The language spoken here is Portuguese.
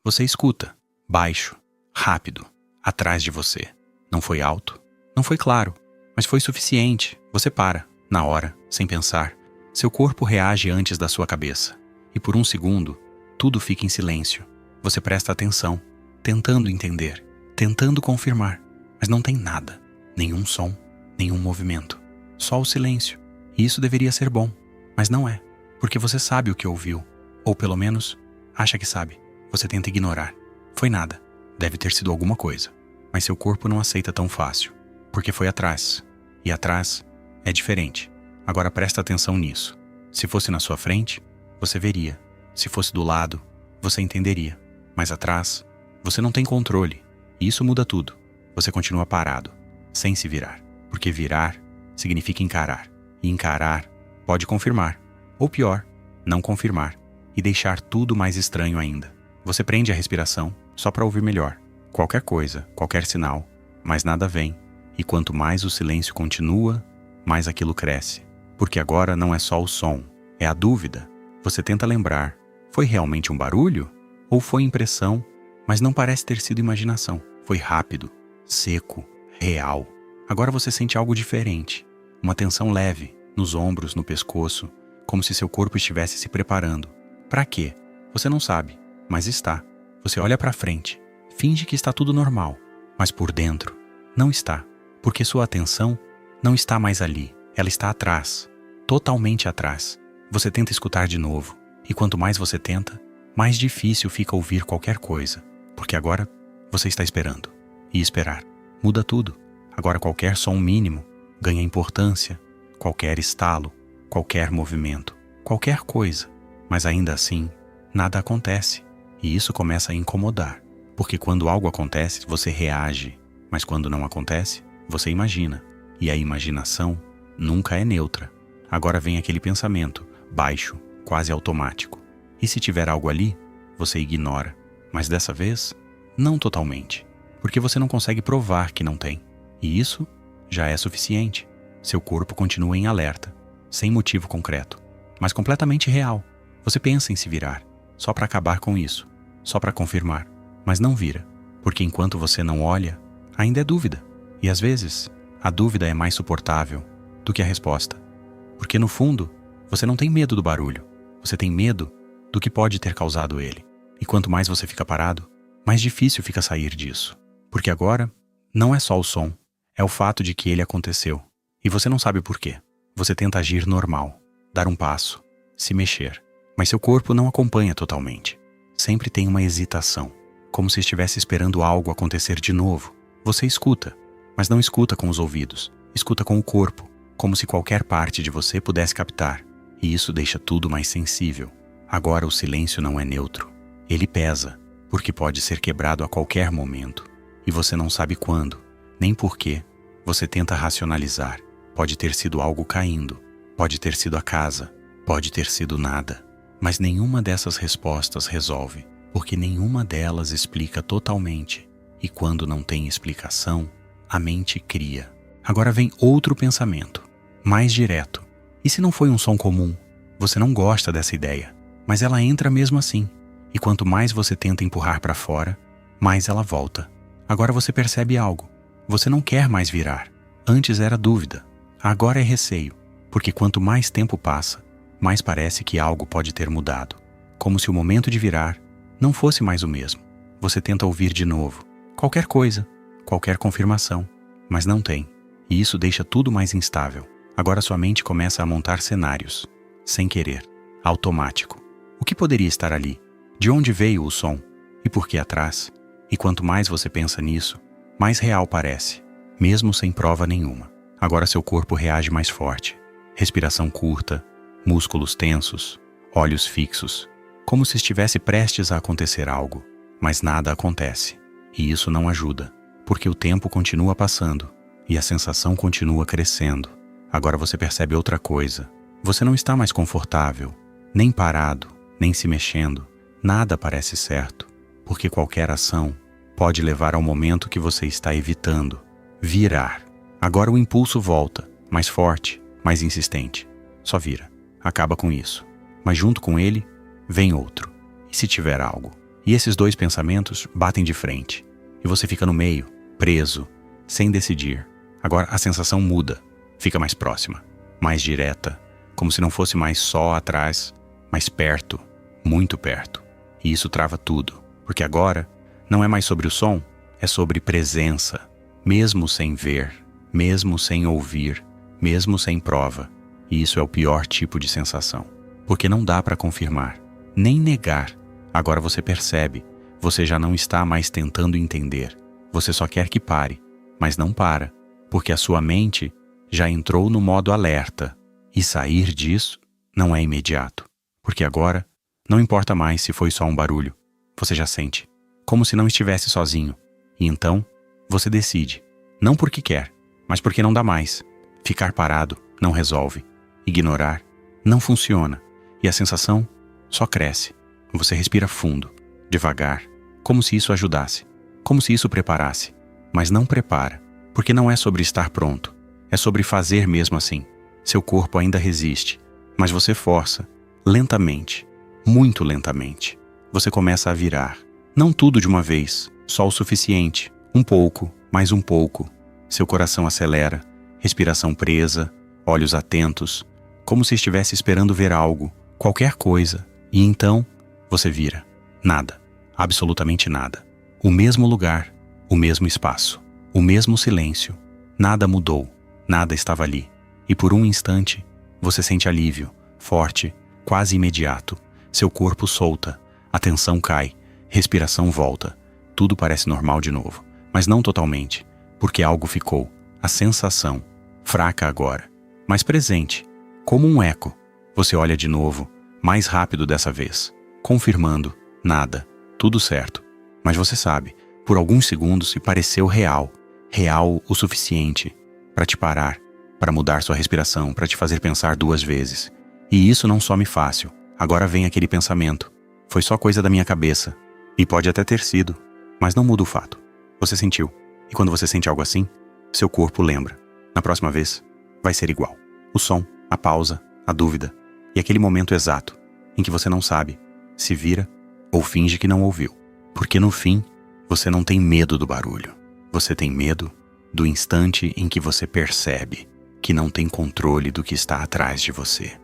Você escuta, baixo, rápido, atrás de você. Não foi alto, não foi claro, mas foi suficiente. Você para, na hora, sem pensar. Seu corpo reage antes da sua cabeça. E por um segundo, tudo fica em silêncio. Você presta atenção, tentando entender, tentando confirmar, mas não tem nada. Nenhum som, nenhum movimento. Só o silêncio. E isso deveria ser bom, mas não é. Porque você sabe o que ouviu. Ou pelo menos, acha que sabe. Você tenta ignorar. Foi nada. Deve ter sido alguma coisa. Mas seu corpo não aceita tão fácil. Porque foi atrás. E atrás é diferente. Agora presta atenção nisso. Se fosse na sua frente, você veria. Se fosse do lado, você entenderia. Mas atrás, você não tem controle. E isso muda tudo. Você continua parado, sem se virar. Porque virar significa encarar. E encarar pode confirmar. Ou pior, não confirmar. E deixar tudo mais estranho ainda. Você prende a respiração só para ouvir melhor. Qualquer coisa, qualquer sinal, mas nada vem. E quanto mais o silêncio continua, mais aquilo cresce. Porque agora não é só o som, é a dúvida. Você tenta lembrar, foi realmente um barulho? Ou foi impressão? Mas não parece ter sido imaginação. Foi rápido, seco, real. Agora você sente algo diferente. Uma tensão leve, nos ombros, no pescoço, como se seu corpo estivesse se preparando. Para quê? Você não sabe, mas está. Você olha para frente, finge que está tudo normal, mas por dentro não está, porque sua atenção não está mais ali, ela está atrás, totalmente atrás. Você tenta escutar de novo, e quanto mais você tenta, mais difícil fica ouvir qualquer coisa, porque agora você está esperando. E esperar muda tudo. Agora qualquer som mínimo ganha importância, qualquer estalo, qualquer movimento, qualquer coisa. Mas ainda assim, nada acontece. E isso começa a incomodar. Porque quando algo acontece, você reage. Mas quando não acontece, você imagina. E a imaginação nunca é neutra. Agora vem aquele pensamento, baixo, quase automático. E se tiver algo ali, você ignora. Mas dessa vez, não totalmente. Porque você não consegue provar que não tem. E isso já é suficiente. Seu corpo continua em alerta, sem motivo concreto, mas completamente real. Você pensa em se virar, só para acabar com isso, só para confirmar, mas não vira, porque enquanto você não olha, ainda é dúvida. E às vezes, a dúvida é mais suportável do que a resposta. Porque no fundo, você não tem medo do barulho, você tem medo do que pode ter causado ele. E quanto mais você fica parado, mais difícil fica sair disso. Porque agora, não é só o som, é o fato de que ele aconteceu. E você não sabe por quê. Você tenta agir normal, dar um passo, se mexer. Mas seu corpo não acompanha totalmente. Sempre tem uma hesitação, como se estivesse esperando algo acontecer de novo. Você escuta, mas não escuta com os ouvidos. Escuta com o corpo, como se qualquer parte de você pudesse captar. E isso deixa tudo mais sensível. Agora o silêncio não é neutro. Ele pesa, porque pode ser quebrado a qualquer momento. E você não sabe quando, nem por quê. Você tenta racionalizar. Pode ter sido algo caindo, pode ter sido a casa, pode ter sido nada. Mas nenhuma dessas respostas resolve, porque nenhuma delas explica totalmente. E quando não tem explicação, a mente cria. Agora vem outro pensamento, mais direto. E se não foi um som comum? Você não gosta dessa ideia, mas ela entra mesmo assim. E quanto mais você tenta empurrar para fora, mais ela volta. Agora você percebe algo. Você não quer mais virar. Antes era dúvida. Agora é receio. Porque quanto mais tempo passa, mais parece que algo pode ter mudado. Como se o momento de virar não fosse mais o mesmo. Você tenta ouvir de novo. Qualquer coisa, qualquer confirmação. Mas não tem. E isso deixa tudo mais instável. Agora sua mente começa a montar cenários. Sem querer. Automático. O que poderia estar ali? De onde veio o som? E por que atrás? E quanto mais você pensa nisso, mais real parece, mesmo sem prova nenhuma. Agora seu corpo reage mais forte. Respiração curta, músculos tensos, olhos fixos, como se estivesse prestes a acontecer algo, mas nada acontece. E isso não ajuda, porque o tempo continua passando e a sensação continua crescendo. Agora você percebe outra coisa. Você não está mais confortável, nem parado, nem se mexendo. Nada parece certo, porque qualquer ação pode levar ao momento que você está evitando, virar. Agora o impulso volta, mais forte, mais insistente. Só vira. Acaba com isso. Mas junto com ele, vem outro. E se tiver algo? E esses dois pensamentos batem de frente. E você fica no meio, preso, sem decidir. Agora a sensação muda, fica mais próxima, mais direta, como se não fosse mais só atrás, mas perto, muito perto. E isso trava tudo, porque agora não é mais sobre o som, é sobre presença, mesmo sem ver, mesmo sem ouvir, mesmo sem prova. E isso é o pior tipo de sensação, porque não dá para confirmar, nem negar. Agora você percebe, você já não está mais tentando entender, você só quer que pare, mas não para, porque a sua mente já entrou no modo alerta, e sair disso não é imediato, porque agora não importa mais se foi só um barulho, você já sente, como se não estivesse sozinho, e então você decide, não porque quer, mas porque não dá mais. Ficar parado não resolve, ignorar não funciona, e a sensação só cresce. Você respira fundo, devagar, como se isso ajudasse, como se isso preparasse, mas não prepara, porque não é sobre estar pronto, é sobre fazer mesmo assim. Seu corpo ainda resiste, mas você força, lentamente, muito lentamente. Você começa a virar, não tudo de uma vez, só o suficiente, um pouco, mais um pouco. Seu coração acelera, respiração presa, olhos atentos, como se estivesse esperando ver algo, qualquer coisa, e então você vira. Nada, absolutamente nada. O mesmo lugar, o mesmo espaço, o mesmo silêncio. Nada mudou, nada estava ali. E por um instante, você sente alívio, forte, quase imediato. Seu corpo solta, a tensão cai, respiração volta. Tudo parece normal de novo, mas não totalmente, porque algo ficou, a sensação, fraca agora, mas presente, como um eco. Você olha de novo, mais rápido dessa vez, confirmando, nada, tudo certo. Mas você sabe, por alguns segundos se pareceu real, real o suficiente para te parar, para mudar sua respiração, para te fazer pensar 2 vezes. E isso não some fácil. Agora vem aquele pensamento. Foi só coisa da minha cabeça. E pode até ter sido, mas não muda o fato. Você sentiu. E quando você sente algo assim, seu corpo lembra. Na próxima vez, vai ser igual. O som, a pausa, a dúvida e aquele momento exato em que você não sabe se vira ou finge que não ouviu. Porque no fim, você não tem medo do barulho. Você tem medo do instante em que você percebe que não tem controle do que está atrás de você.